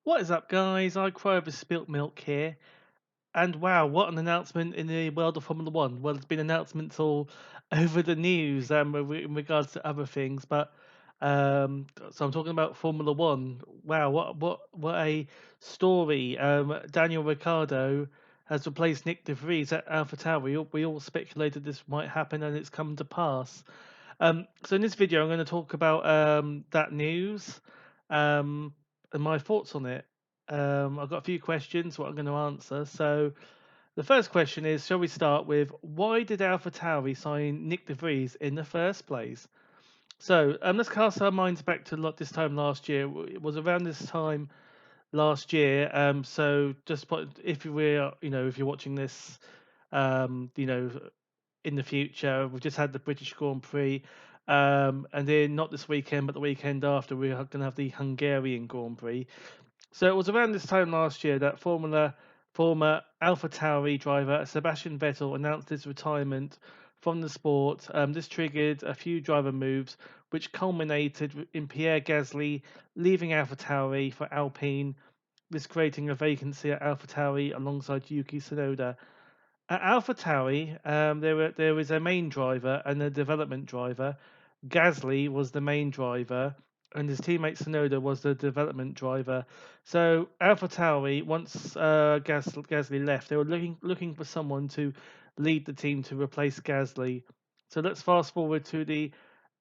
What is up, guys? I cry over spilt milk here. And wow, what an announcement in the world of Formula One. Well, there's been announcements all over the news in regards to other things, but so I'm talking about Formula One. Wow, what a story! Daniel Ricciardo has replaced Nick De Vries at Alpha Tauri. We all speculated this might happen, and it's come to pass. So in this video, I'm going to talk about that news um, and my thoughts on it. I've got a few questions what I'm going to answer. So the first question is, shall we start with why did Alpha Tauri sign Nick De Vries in the first place? So let's cast our minds back to this time last year. It was around this time last year. So if if you're watching this, um, you know, in the future. We've just had the British Grand Prix, and then not this weekend, but the weekend after, we're going to have the Hungarian Grand Prix. So it was around this time last year that former Alpha Tauri driver Sebastian Vettel announced his retirement from the sport. This triggered a few driver moves, which culminated in Pierre Gasly leaving Alpha Tauri for Alpine, this creating a vacancy at Alpha Tauri alongside Yuki Tsunoda. At AlphaTauri, there was a main driver and a development driver. Gasly was the main driver, and his teammate Tsunoda was the development driver. So AlphaTauri, once Gasly left, they were looking for someone to lead the team to replace Gasly. So let's fast forward to the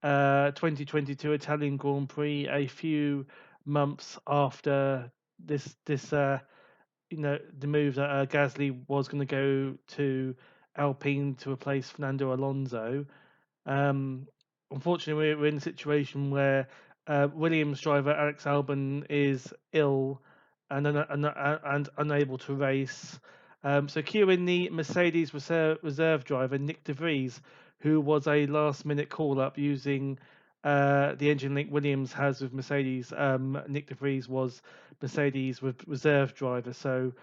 2022 Italian Grand Prix, a few months after the move that Gasly was going to go to Alpine to replace Fernando Alonso. Um, Unfortunately, we're in a situation where Williams driver Alex Albon is ill and unable to race. So cue in the Mercedes reserve driver Nick De Vries, who was a last-minute call-up using the engine link Williams has with Mercedes. Nick De Vries was Mercedes with reserve driver, so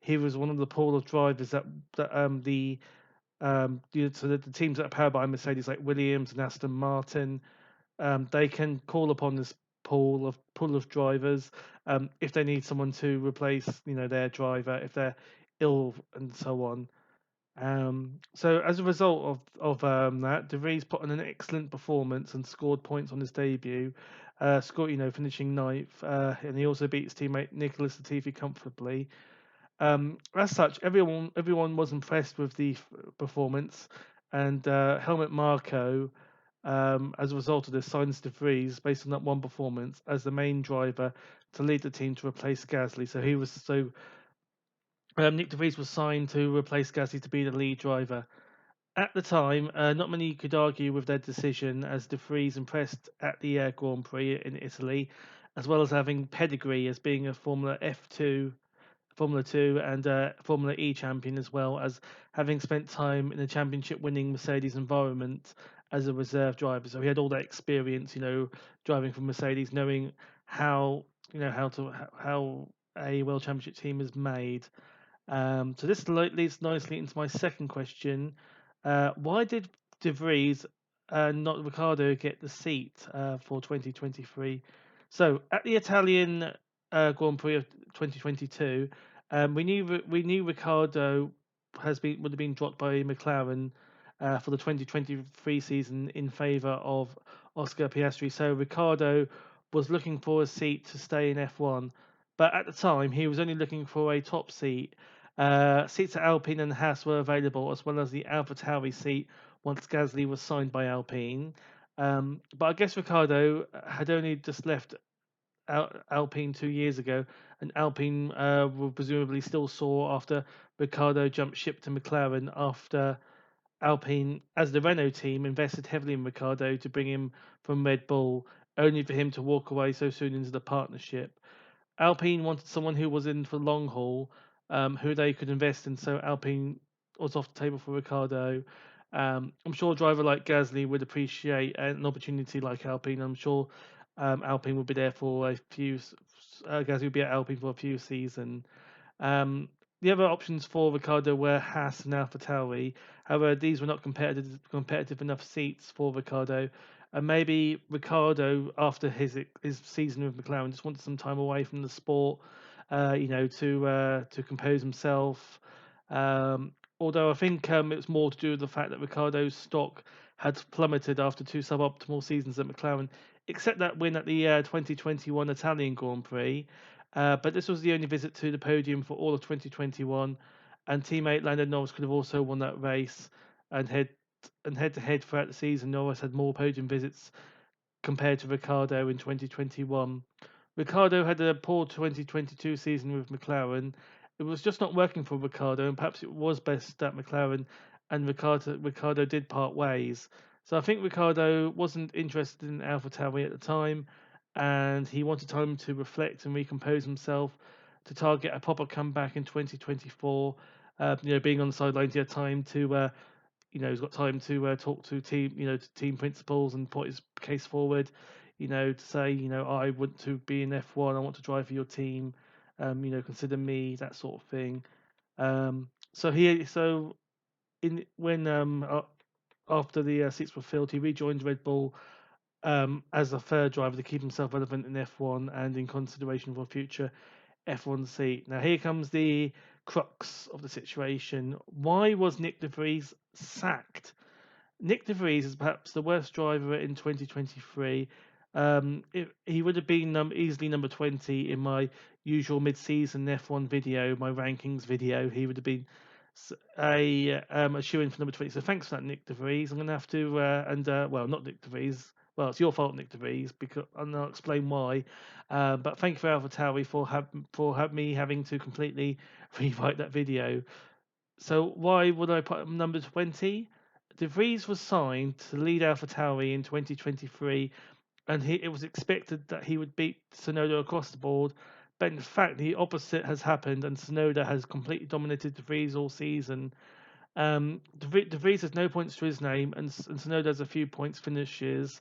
he was one of the pool of drivers that so the teams that are powered by Mercedes, like Williams and Aston Martin, they can call upon this pool of drivers if they need someone to replace, their driver if they're ill and so on. So as a result of that, De Vries put on an excellent performance and scored points on his debut. Finishing ninth, and he also beat his teammate Nicholas Latifi comfortably. As such, everyone was impressed with the performance, and Helmut Marko, as a result of this, signs De Vries based on that one performance as the main driver to lead the team to replace Gasly. Nick De Vries was signed to replace Gasly to be the lead driver. At the time, not many could argue with their decision, as De Vries impressed at the Grand Prix in Italy, as well as having pedigree as being a Formula 2 and Formula E champion, as well as having spent time in a championship winning Mercedes environment as a reserve driver. So he had all that experience, driving for Mercedes, knowing how, how a world championship team is made. So this leads nicely into my second question. Why did De Vries not Ricciardo get the seat for 2023? So at the Italian Grand Prix of 2022, we knew Ricciardo would have been dropped by McLaren for the 2023 season in favour of Oscar Piastri. So Ricciardo was looking for a seat to stay in F1, but at the time he was only looking for a top seat. Seats at Alpine and Haas were available, as well as the AlphaTauri seat once Gasly was signed by Alpine. But I guess Ricciardo had only just left Alpine 2 years ago, and Alpine will presumably still soar after Ricciardo jumped ship to McLaren after Alpine, as the Renault team, invested heavily in Ricciardo to bring him from Red Bull, only for him to walk away so soon into the partnership. Alpine wanted someone who was in for the long haul, who they could invest in. So Alpine was off the table for Ricardo. I'm sure a driver like Gasly would appreciate an opportunity like Alpine. I'm sure Alpine would be there for a few. Gasly would be at Alpine for a few seasons. Um, the other options for Ricardo were Haas and AlphaTauri. However, these were not competitive enough seats for Ricardo. And maybe Ricardo, after his season with McLaren, just wanted some time away from the sport to compose himself. Um, Although I think it was more to do with the fact that Ricciardo's stock had plummeted after two suboptimal seasons at McLaren, except that win at the 2021 Italian Grand Prix. But this was the only visit to the podium for all of 2021, and teammate Lando Norris could have also won that race. And head to head throughout the season, Norris had more podium visits compared to Ricciardo in 2021. Ricciardo had a poor 2022 season with McLaren. It was just not working for Ricciardo, and perhaps it was best at McLaren, and Ricciardo did part ways. So I think Ricciardo wasn't interested in AlphaTauri at the time, and he wanted time to reflect and recompose himself to target a proper comeback in 2024. Being on the sidelines, he had time to he's got time to talk to to team principals and put his case forward, to say, I want to be in F1, I want to drive for your team, consider me, that sort of thing. So in when after the seats were filled, he rejoined Red Bull as a third driver to keep himself relevant in F1 and in consideration for a future F1 seat. Now here comes the crux of the situation. Why was Nick De Vries sacked? Nick De Vries is perhaps the worst driver in 2023. He would have been easily number 20 in my usual mid-season F1 video, my rankings video. He would have been a shoe-in for number 20. So thanks for that, Nick De Vries. I'm going to have to, well, not Nick De Vries. Well, it's your fault, Nick De Vries, because and I'll explain why. But thank you for Alpha Tauri for me having to completely rewrite that video. So why would I put him number 20? De Vries was signed to lead AlphaTauri in 2023, and it was expected that he would beat Tsunoda across the board. But in fact, the opposite has happened, and Tsunoda has completely dominated De Vries all season. De Vries has no points to his name, and Tsunoda has a few points finishes.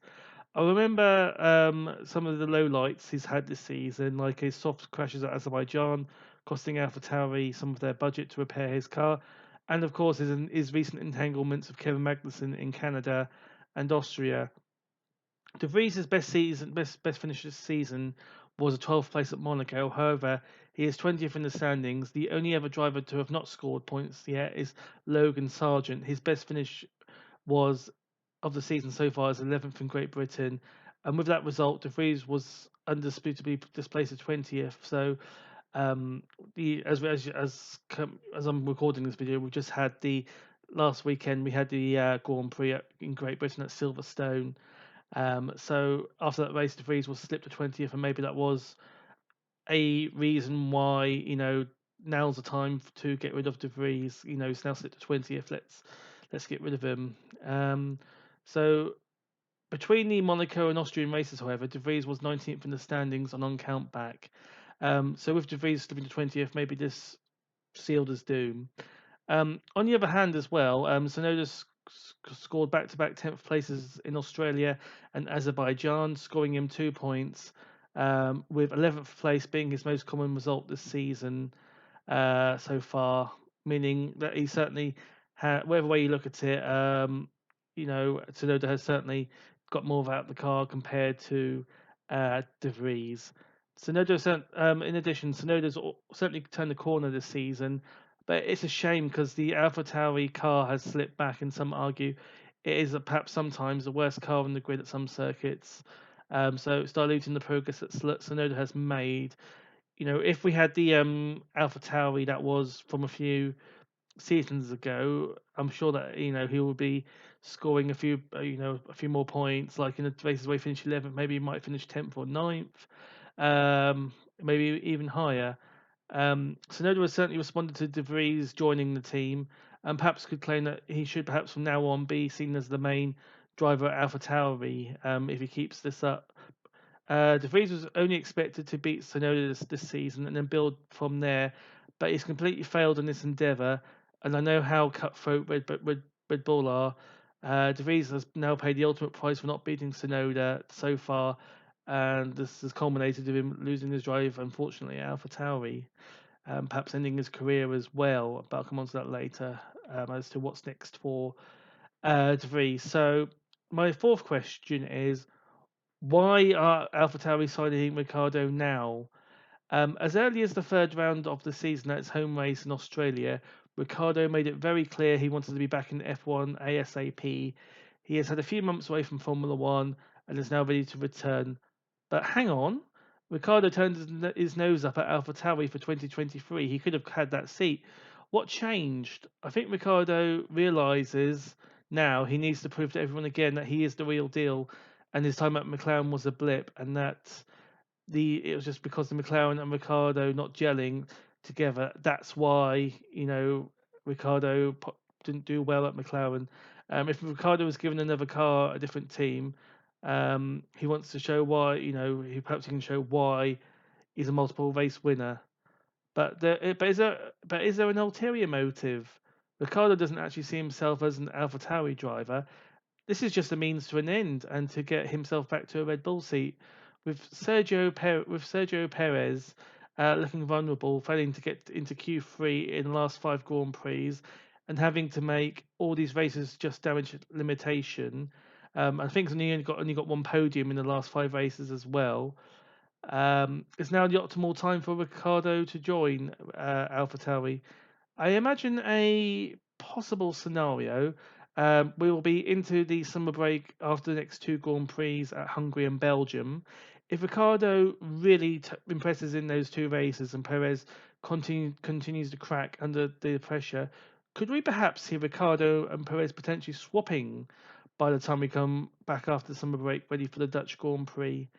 I remember some of the lowlights he's had this season, like his soft crashes at Azerbaijan, costing AlphaTauri some of their budget to repair his car, and of course his recent entanglements with Kevin Magnussen in Canada and Austria. De Vries' best finish this season was a 12th place at Monaco. However, he is 20th in the standings. The only other driver to have not scored points yet is Logan Sargent. His best finish was of the season so far is 11th in Great Britain, and with that result, De Vries was undisputably displaced at 20th. So, the as I'm recording this video, we've just had the last weekend. We had the Grand Prix in Great Britain at Silverstone. So after that race, De Vries was slipped to 20th, and maybe that was a reason why now's the time to get rid of De Vries. He's now slipped to 20th. Let's get rid of him. So between the Monaco and Austrian races, however, De Vries was 19th in the standings and on count back. So with De Vries slipping to 20th, maybe this sealed his doom. On the other hand, as well, Tsunoda scored back-to-back 10th places in Australia and Azerbaijan, scoring him 2 points, with 11th place being his most common result this season so far, meaning that he certainly, whatever way you look at it, Tsunoda has certainly got more out of the car compared to De Vries. In addition, Tsunoda's certainly turned the corner this season, but it's a shame because the AlphaTauri car has slipped back, and some argue it is perhaps sometimes the worst car on the grid at some circuits. So it's diluting the progress that Tsunoda has made. If we had the AlphaTauri that was from a few seasons ago, I'm sure that he will be scoring a few more points. Like in the races where he finished 11th, maybe he might finish 10th or 9th, maybe even higher. Sonoda has certainly responded to De Vries joining the team, and perhaps could claim that he should perhaps from now on be seen as the main driver at AlphaTauri if he keeps this up. De Vries was only expected to beat Sonoda this season and then build from there, but he's completely failed in this endeavour. And I know how cutthroat Red Bull are. De Vries has now paid the ultimate price for not beating Sonoda so far, and this has culminated with him losing his drive, unfortunately, at AlphaTauri, perhaps ending his career as well. But I'll come on to that later as to what's next for De Vries. So, my fourth question is why are AlphaTauri signing Ricciardo now? As early as the third round of the season at his home race in Australia, Ricciardo made it very clear he wanted to be back in F1 ASAP. He has had a few months away from Formula One and is now ready to return. But hang on, Ricciardo turned his nose up at Alpha Tauri for 2023. He could have had that seat. What changed? I think Ricciardo realizes now he needs to prove to everyone again that he is the real deal, and his time at McLaren was a blip, and that it was just because the McLaren and Ricardo not gelling together. That's why Ricardo didn't do well at McLaren. If Ricardo was given another car, a different team, he wants to show why. He perhaps he can show why he's a multiple race winner. But is there an ulterior motive? Ricardo doesn't actually see himself as an AlphaTauri driver. This is just a means to an end and to get himself back to a Red Bull seat. With Sergio Perez looking vulnerable, failing to get into Q3 in the last 5 Grand Prix, and having to make all these races just damage limitation. I think he's only got one podium in the last 5 races as well. It's now the optimal time for Ricciardo to join AlphaTauri. I imagine a possible scenario. We will be into the summer break after the next 2 Grand Prix at Hungary and Belgium. If Ricardo really impresses in those 2 races and Perez continues to crack under the pressure, could we perhaps see Ricardo and Perez potentially swapping by the time we come back after the summer break, ready for the Dutch Grand Prix?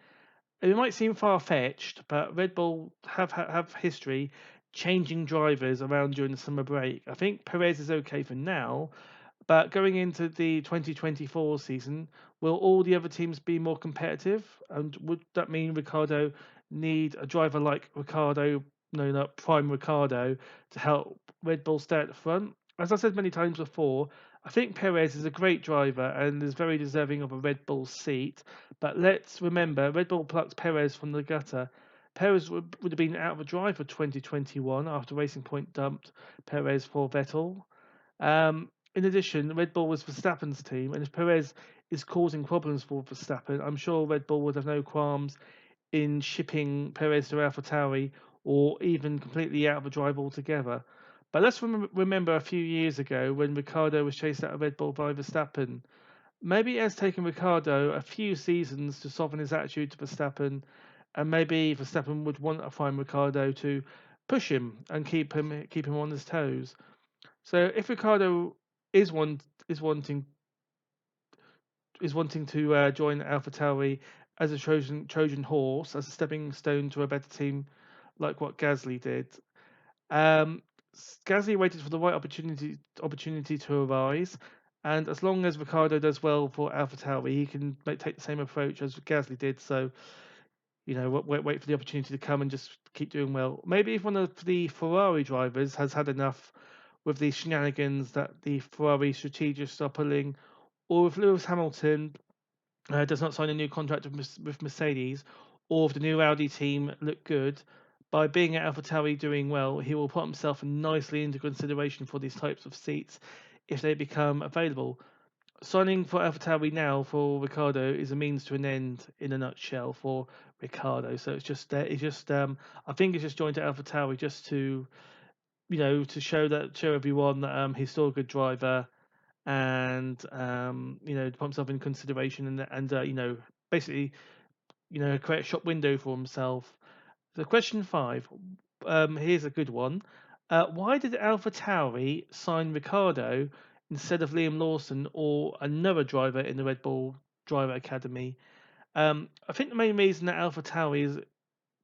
It might seem far fetched, but Red Bull have history changing drivers around during the summer break. I think Perez is okay for now, but going into the 2024 season, will all the other teams be more competitive? And would that mean Ricardo need a driver like Ricardo, no, not Prime Ricardo, to help Red Bull stay at the front? As I said many times before, I think Perez is a great driver and is very deserving of a Red Bull seat. But let's remember, Red Bull plucked Perez from the gutter. Perez would have been out of a drive for 2021 after Racing Point dumped Perez for Vettel. In addition, Red Bull was Verstappen's team, and if Perez is causing problems for Verstappen, I'm sure Red Bull would have no qualms in shipping Perez to AlphaTauri or even completely out of a drive altogether. But let's remember a few years ago when Ricciardo was chased out of Red Bull by Verstappen. Maybe it has taken Ricciardo a few seasons to soften his attitude to Verstappen, and maybe Verstappen would want to find Ricciardo to push him and keep him on his toes. So if Ricciardo is one is wanting to join AlphaTauri as a Trojan horse, as a stepping stone to a better team, like what Gasly did. Um, Gasly waited for the right opportunity to arise, and as long as Ricciardo does well for AlphaTauri, he can take the same approach as Gasly did. So wait for the opportunity to come and just keep doing well. Maybe if one of the Ferrari drivers has had enough with the shenanigans that the Ferrari strategists are pulling, or if Lewis Hamilton does not sign a new contract with Mercedes, or if the new Audi team look good, by being at AlphaTauri doing well, he will put himself nicely into consideration for these types of seats if they become available. Signing for AlphaTauri now for Ricciardo is a means to an end in a nutshell for Ricciardo. So I think it's just joined to AlphaTauri just to to show everyone that he's still a good driver, and to put himself in consideration, and basically create a shop window for himself. So question 5, here's a good one. Why did AlphaTauri sign Ricardo instead of Liam Lawson or another driver in the Red Bull Driver Academy? I think the main reason that AlphaTauri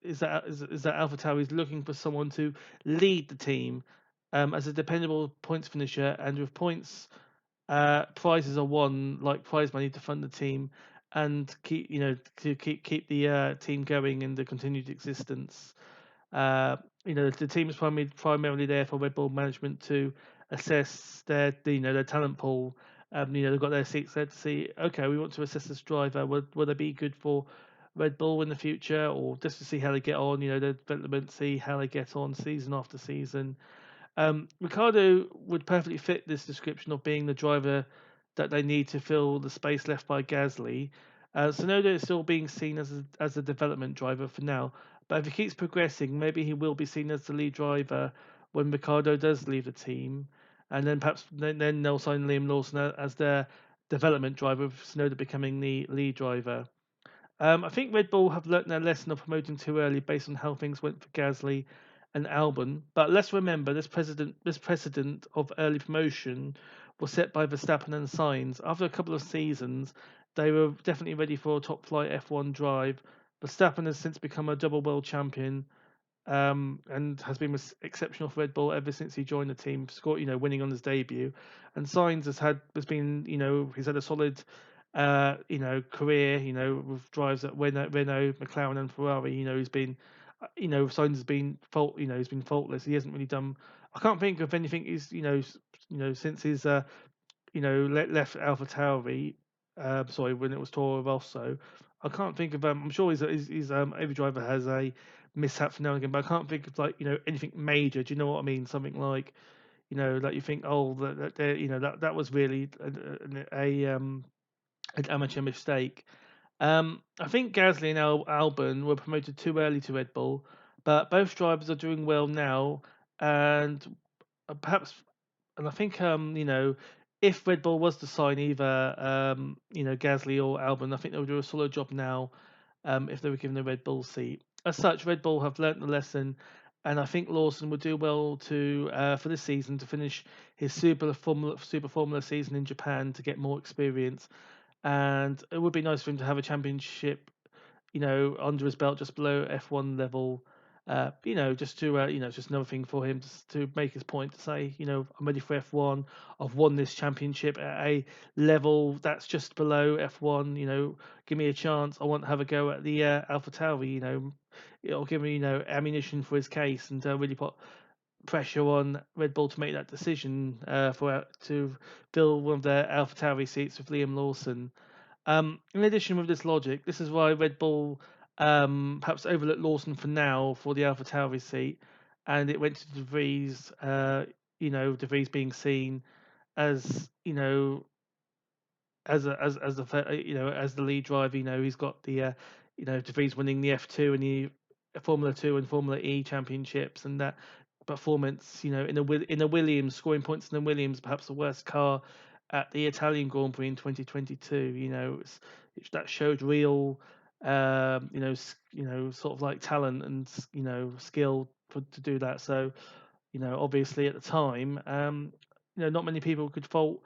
is that AlphaTauri is looking for someone to lead the team as a dependable points finisher, and with points, prizes are won, like prize money to fund the team and keep the team going in the continued existence. The team is primarily there for Red Bull management to assess their talent pool. They've got their seats there to see, okay, we want to assess this driver. Will they be good for Red Bull in the future, or just to see how they get on? Their development, see how they get on season after season. Ricardo would perfectly fit this description of being the driver that they need to fill the space left by Gasly. Sonoda is still being seen as a development driver for now, But if he keeps progressing, maybe he will be seen as the lead driver when Ricciardo does leave the team, and then perhaps then they'll sign Liam Lawson as their development driver, with Tsunoda becoming the lead driver. I think Red Bull have learnt their lesson of promoting too early based on how things went for Gasly and Albon. But let's remember this precedent of early promotion was set by Verstappen and Sainz. After a couple of seasons, they were definitely ready for a top flight F1 drive. Verstappen has since become a double world champion, and has been exceptional for Red Bull ever since he joined the team, scored, winning on his debut. And Sainz he's had a solid, career, with drives at Renault, McLaren, and Ferrari. Sainz has been he's been faultless. He hasn't really done. I can't think of anything since his left Alpha Tauri. Sorry, when it was Toro Rosso. I can't think of. I'm sure every driver has a mishap from now and again, but I can't think of anything major. Do you know what I mean? Something like you think, oh, that was really an amateur mistake. I think Gasly and Albon were promoted too early to Red Bull, but both drivers are doing well now, and perhaps and I think if Red Bull was to sign either Gasly or Albon, I think they would do a solid job now, if they were given the Red Bull seat. As such, Red Bull have learnt the lesson, and I think Lawson would do well to for this season to finish his Super Formula season in Japan to get more experience, and it would be nice for him to have a championship under his belt, just below F1 level. Just to it's just another thing for him to make his point, to say, I'm ready for F1. I've won this championship at a level that's just below F1. Give me a chance. I want to have a go at the Alpha Tauri. It'll give me ammunition for his case, and really put pressure on Red Bull to make that decision to fill one of their Alpha Tauri seats with Liam Lawson. In addition, with this logic, this is why Red Bull perhaps overlooked Lawson for now for the Alpha Tauri seat, and it went to De Vries. De Vries being seen as as the lead driver. He's got the De Vries winning the F2 and the Formula 2 and Formula E championships, and that performance, in a Williams, scoring points in the Williams, perhaps the worst car at the Italian Grand Prix in 2022. That showed real, sort of like talent and skill to do that. So obviously at the time, not many people could fault,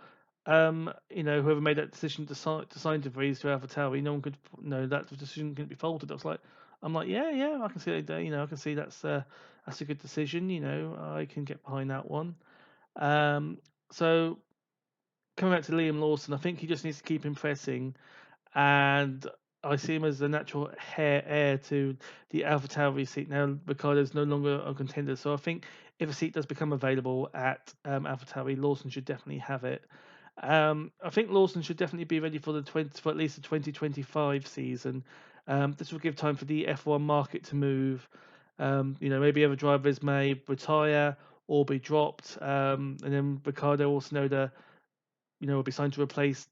whoever made that decision to sign De Vries to AlphaTauri. No one could, that decision couldn't be faulted. I'm like, yeah, I can see that. I can see that's a good decision. I can get behind that one. So coming back to Liam Lawson, I think he just needs to keep impressing, and I see him as the natural heir to the AlphaTauri seat. Now Ricciardo's no longer a contender, so I think if a seat does become available at AlphaTauri, Lawson should definitely have it. I think Lawson should definitely be ready for for at least the 2025 season. This will give time for the F1 market to move. Maybe other drivers may retire or be dropped, and then Ricciardo or Tsunoda, will be signed to replace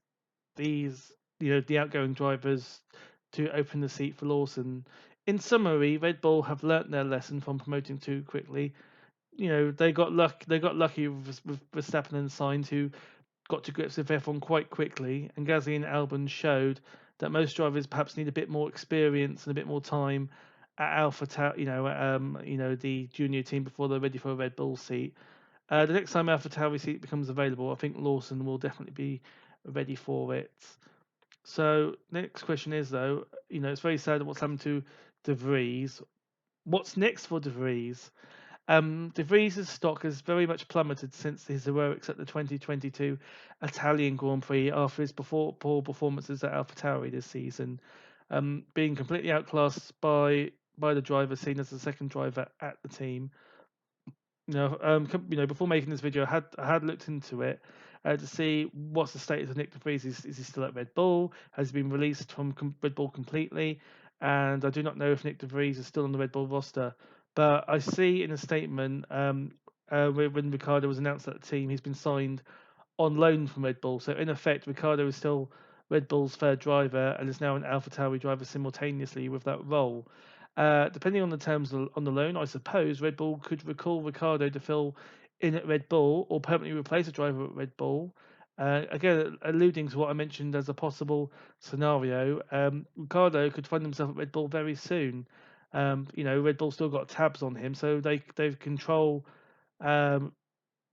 these, the outgoing drivers to open the seat for Lawson. In summary, Red Bull have learnt their lesson from promoting too quickly. They got lucky with Verstappen and Sainz, who got to grips with F1 quite quickly, and Gasly and Albon showed that most drivers perhaps need a bit more experience and a bit more time at the junior team before they're ready for a Red Bull seat. The next time Alpha Tauri seat becomes available, I think Lawson will definitely be ready for it. So next question is, though, it's very sad what's happened to De Vries. What's next for De Vries? De Vries' stock has very much plummeted since his heroics at the 2022 Italian Grand Prix after his poor performances at AlphaTauri this season, being completely outclassed by the driver seen as the second driver at the team. Before making this video, I had looked into it to see what's the status of Nick De Vries. Is he still at Red Bull? Has he been released from Red Bull completely? And I do not know if Nick De Vries is still on the Red Bull roster. But I see in a statement, when Ricciardo was announced at the team, he's been signed on loan from Red Bull. So in effect, Ricciardo is still Red Bull's third driver and is now an AlphaTauri driver simultaneously with that role. Depending on the terms on the loan, I suppose Red Bull could recall Ricciardo to fill in at Red Bull or permanently replace a driver at Red Bull. Again, alluding to what I mentioned as a possible scenario, Ricciardo could find himself at Red Bull very soon. Red Bull still got tabs on him, so they control um,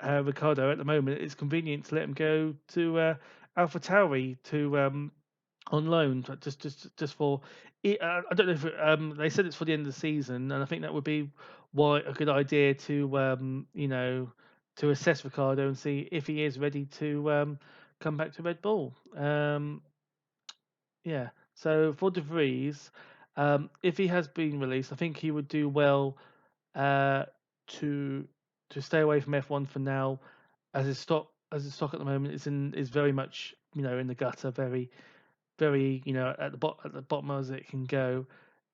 Ricciardo at the moment. It's convenient to let him go to Alpha Tauri to on loan, just for. I don't know if they said it's for the end of the season, and I think that would be why a good idea to to assess Ricardo and see if he is ready to come back to Red Bull. Yeah. So for De Vries, if he has been released, I think he would do well uh, to stay away from F1 for now, as his stock at the moment is very much in the gutter, very at at the bottom as it can go.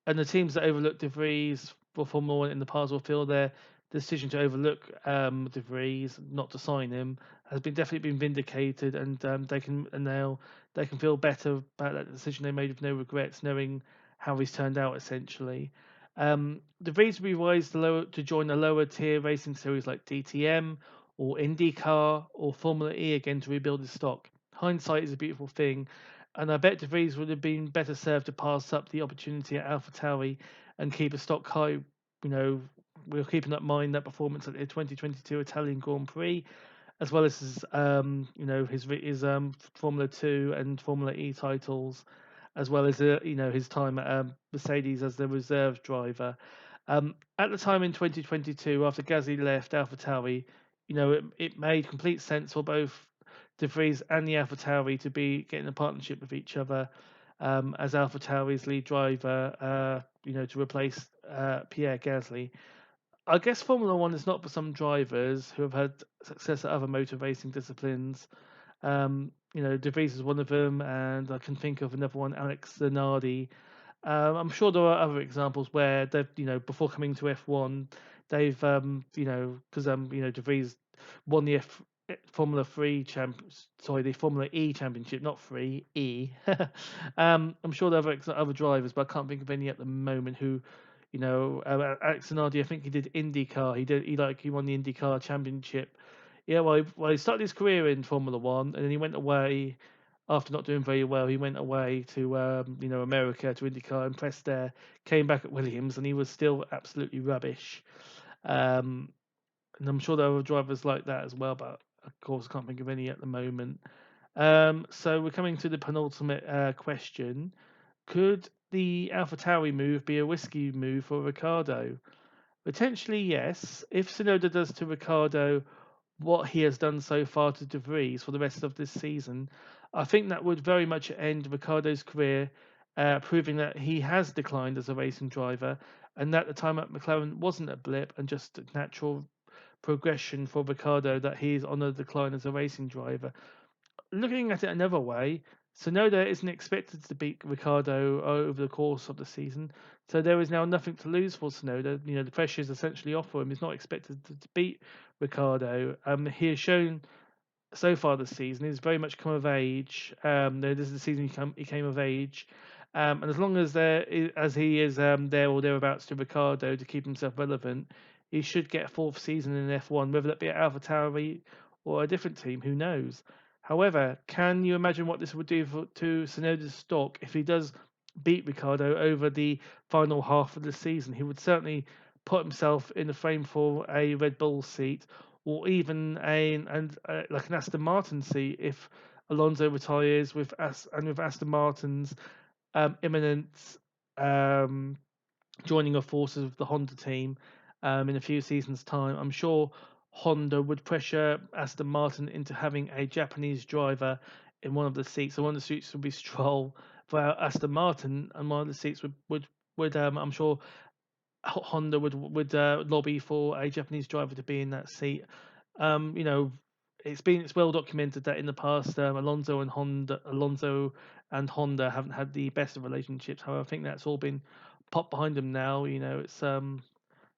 And the teams that overlooked De Vries for Formula One in the past will feel their decision to overlook De Vries, not to sign him, has been definitely been vindicated, and they can feel better about that decision they made with no regrets, knowing how he's turned out essentially. De Vries will be wise to join a lower tier racing series like DTM or IndyCar or Formula E again to rebuild his stock. Hindsight is a beautiful thing, and I bet De Vries would have been better served to pass up the opportunity at Alpha Tauri and keep a stock high. We're keeping in mind that performance at the 2022 Italian Grand Prix, as well as his Formula Two and Formula E titles, as well as his time at Mercedes as the reserve driver. At the time in 2022, after Gasly left AlphaTauri, it made complete sense for both De Vries and the AlphaTauri to be getting a partnership with each other as AlphaTauri's lead driver, to replace Pierre Gasly. I guess Formula One is not for some drivers who have had success at other motor racing disciplines. De Vries is one of them, and I can think of another one, Alex Zanardi. I'm sure there are other examples where they've, before coming to F1, they've, because De Vries won the Formula Three sorry, the Formula E Championship, not Free E. I'm sure there are other drivers, but I can't think of any at the moment who, Alex Zanardi. I think he did IndyCar. He won the IndyCar Championship. Yeah, he started his career in Formula One, and then he went away after not doing very well. He went away to America to IndyCar, impressed there, came back at Williams, and he was still absolutely rubbish. Um, and I'm sure there are drivers like that as well, but of course I can't think of any at the moment. So we're coming to the penultimate question: could the AlphaTauri move be a risky move for Ricardo? Potentially, yes. If Tsunoda does to Ricardo what he has done so far to De Vries for the rest of this season, I think that would very much end Ricardo's career, proving that he has declined as a racing driver, and that the time at McLaren wasn't a blip and just a natural progression for Ricardo, that he's on a decline as a racing driver. Looking at it another way, Sonoda isn't expected to beat Ricardo over the course of the season, so there is now nothing to lose for Sonoda. The pressure is essentially off for him. He's not expected to beat Ricardo. He has shown so far this season he's very much come of age. This is the season he came of age, and as long as as he is there or thereabouts to Ricardo to keep himself relevant, he should get a fourth season in F1, whether that be at AlphaTauri or a different team. Who knows? However, can you imagine what this would do to Tsunoda's stock if he does beat Ricardo over the final half of the season? He would certainly put himself in the frame for a Red Bull seat, or even like an Aston Martin seat if Alonso retires with Aston Martin's imminent um, joining of forces with the Honda team in a few seasons' time. I'm sure Honda would pressure Aston Martin into having a Japanese driver in one of the seats. So one of the seats would be Stroll for Aston Martin, and one of the seats would I'm sure Honda would lobby for a Japanese driver to be in that seat. Um, you know, it's well documented that in the past, Alonso and Honda haven't had the best of relationships. However, I think that's all been popped behind them now. It's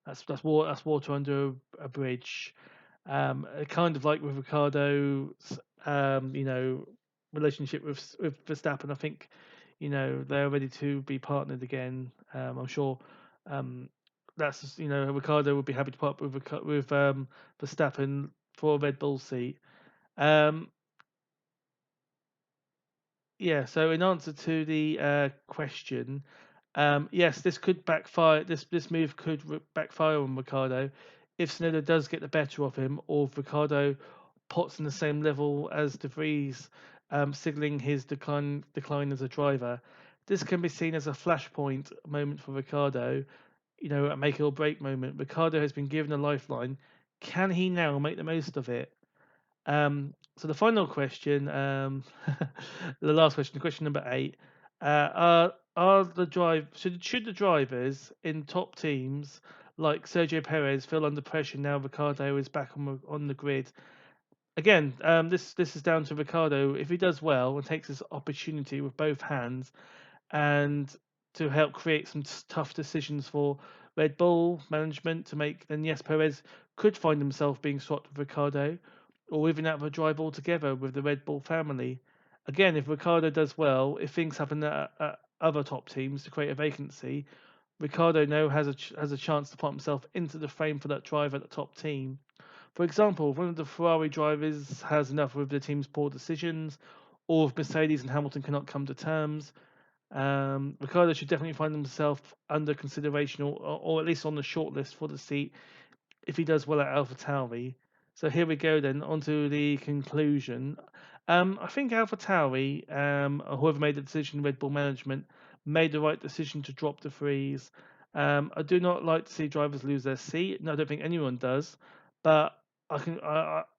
that's water under a bridge. Kind of like with Ricardo's relationship with Verstappen. I think they're ready to be partnered again. I'm sure Um, that's Ricardo would be happy to put up with Verstappen for a Red Bull seat. Um, Yeah, so in answer to the question, yes, this could backfire. This move could backfire on Ricardo if Tsunoda does get the better of him, or if Ricardo puts in the same level as De Vries, signaling his decline as a driver. This can be seen as a flashpoint moment for Ricardo, a make or break moment. Ricardo has been given a lifeline. Can he now make the most of it? So the final question, the last question, question number 8, are the drive should the drivers in top teams like Sergio Perez feel under pressure now Ricardo is back on the grid? Again, this is down to Ricardo. If he does well and takes this opportunity with both hands, and to help create some tough decisions for Red Bull management to make, then yes, Perez could find himself being swapped with Ricardo, or even out of a drive altogether with the Red Bull family. Again, if Ricardo does well, if things happen at other top teams to create a vacancy, Ricardo now has a chance to put himself into the frame for that drive at the top team. For example, if one of the Ferrari drivers has enough with the team's poor decisions, or if Mercedes and Hamilton cannot come to terms, Ricardo should definitely find himself under consideration, or at least on the shortlist for the seat if he does well at Alpha Tauri. So here we go then, onto the conclusion. I think Alpha Tauri, or whoever made the decision, Red Bull management, made the right decision to drop the freeze. I do not like to see drivers lose their seat. No, I don't think anyone does. But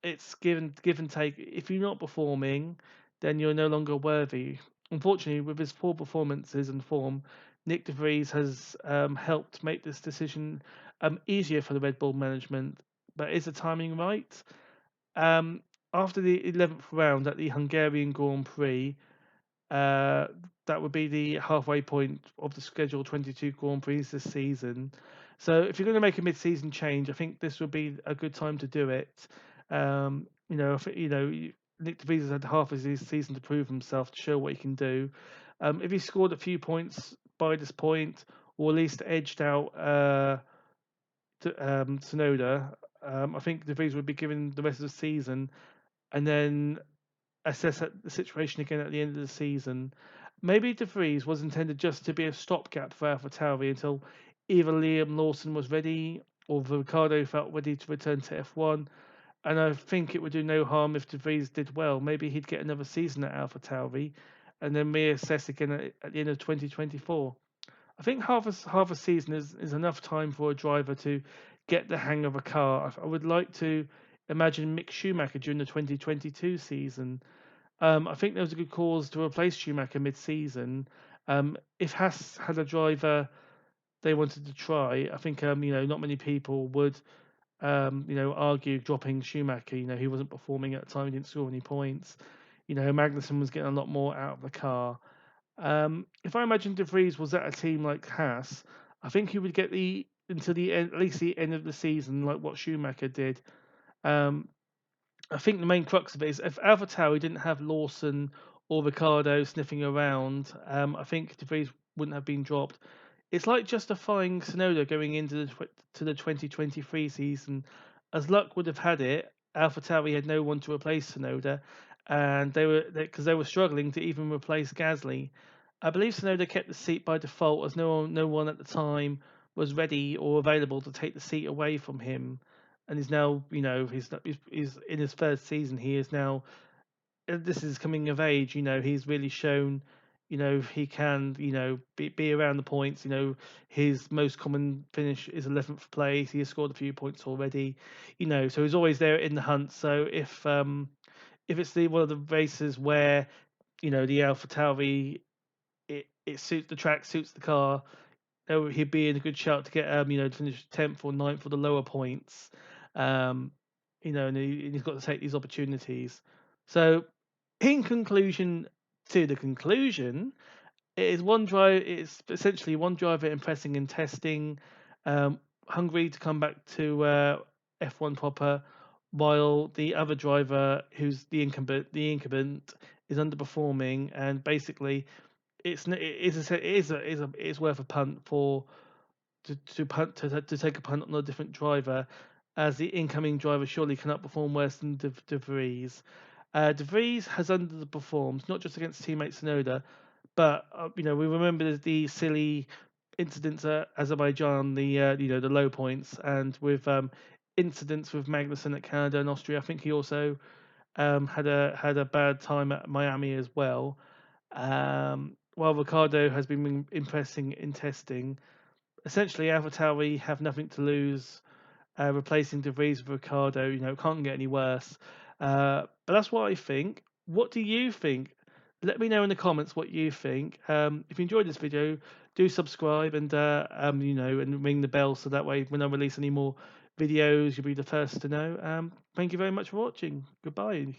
it's give and take. If you're not performing, then you're no longer worthy. Unfortunately, with his poor performances and form, Nick De Vries has helped make this decision easier for the Red Bull management. But is the timing right? Um, After the 11th round at the Hungarian Grand Prix, uh, that would be the halfway point of the scheduled 22 Grand Prix this season. So if you're going to make a mid-season change, I think this would be a good time to do it. Nick De Vries has had half of his season to prove himself, to show what he can do. If he scored a few points by this point, or at least edged out Tsunoda, I think De Vries would be given the rest of the season and then assess the situation again at the end of the season. Maybe De Vries was intended just to be a stopgap for AlphaTauri until either Liam Lawson was ready or Ricardo felt ready to return to F1. And I think it would do no harm if De Vries did well. Maybe he'd get another season at AlphaTauri and then reassess again at the end of 2024. I think half a season is enough time for a driver to get the hang of a car. I would like to imagine Mick Schumacher during the 2022 season. I think there was a good cause to replace Schumacher mid-season. If Haas had a driver they wanted to try, I think not many people would argue dropping Schumacher. He wasn't performing at the time; he didn't score any points. Magnussen was getting a lot more out of the car. If I imagine De Vries was at a team like Haas, I think he would get the until the end, at least the end of the season, like what Schumacher did. Um, I think the main crux of it is if AlphaTauri didn't have Lawson or Ricardo sniffing around, I think De Vries wouldn't have been dropped. It's like justifying Tsunoda going into the 2023 season. As luck would have had it, AlphaTauri had no one to replace Tsunoda, and they were struggling to even replace Gasly. I believe Tsunoda kept the seat by default as no one at the time was ready or available to take the seat away from him, and he's now he's in his first season. He is now this is coming of age. He's really shown he can be around the points. His most common finish is 11th place. He has scored a few points already. So he's always there in the hunt. So if it's one of the races where the Alpha Tauri it suits the track, suits the car, he'd be in a good shout to get to finish 10th or ninth for the lower points. Um, and he's got to take these opportunities. So, in conclusion to the conclusion, it's essentially one driver impressing in testing, hungry to come back to F1 proper, while the other driver, who's the incumbent, is underperforming, and basically it's worth a punt for to take a punt on a different driver, as the incoming driver surely cannot perform worse than De Vries. De Vries has underperformed not just against teammate Sonoda, but we remember the silly incidents at Azerbaijan, the low points, and with incidents with Magnussen at Canada and Austria. I think he also had a bad time at Miami as well. While Ricciardo has been impressing in testing, essentially Alpha Tauri have nothing to lose. Replacing De Vries with Ricciardo, can't get any worse. But that's what I think. What do you think? Let me know in the comments what you think. If you enjoyed this video, do subscribe and and ring the bell so that way when I release any more videos, you'll be the first to know. Thank you very much for watching. Goodbye.